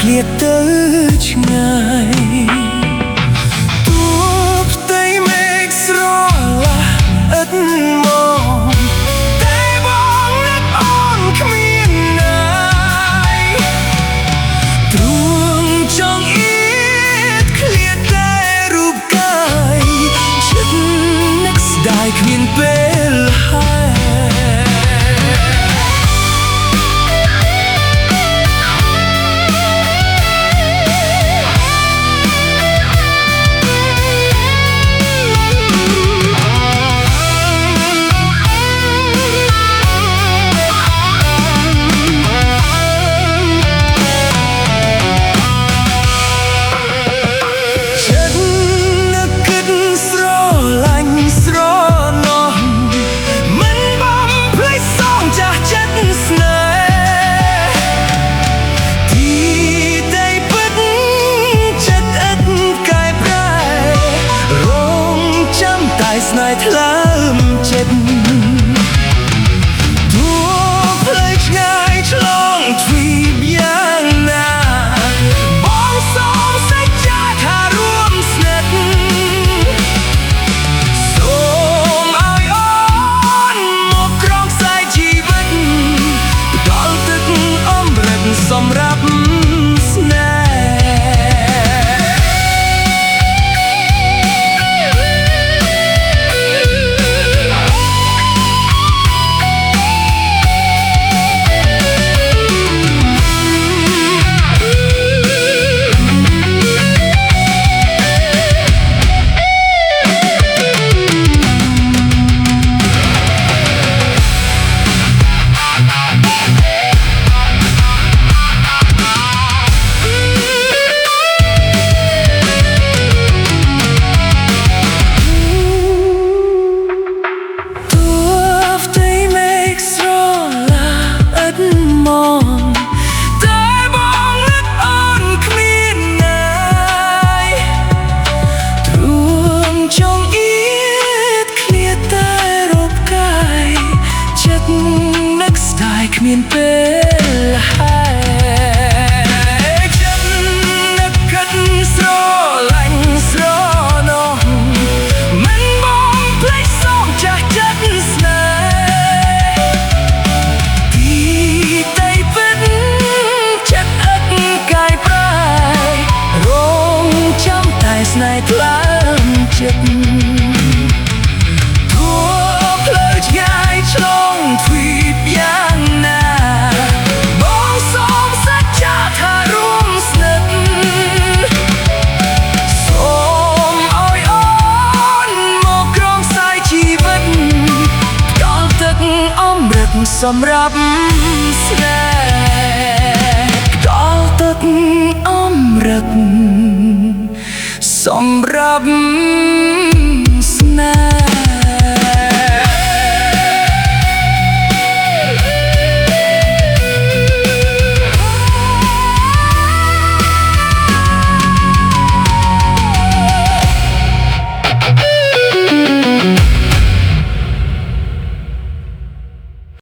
ឃ្លាតទៅឆ្ងាយទូផ្ទៃមេឃស្រឡះឥតមកតែបងនឹកអូនគ្មានណាយទ្រួងចង់អៀតឃ្លាតតែរូបកាយចិត្តនឹកស្ដាយគ្មានពេលហើយស្នេហ៍ថ្លើមចិត្តទួភ្លេចឆ្ងាយឆ្លងទ្វីបយ៉ាងណាបងសូមសេចក្ដីថារួមស្និទ្ធសូមឲ្យអូនមកក្រងខ្សែជីវិតដល់ទឹកអម្រឹតសម្រាប់ស្នេហ៍គ្មានពេលហើយចិត្តនឹកគិតស្រឡាញ់ស្រណោះមិនបងភ្លេចសងចាស់ចិត្តស្នេហ៍ទីតែពិតចិត្តអត់កាយប្រែរងចាំតែស្នេហ៍ថ្លើមចិត្តសម្រាប់ស្នេហ៍ដល់ទឹកអម្រឹតសម្រាប់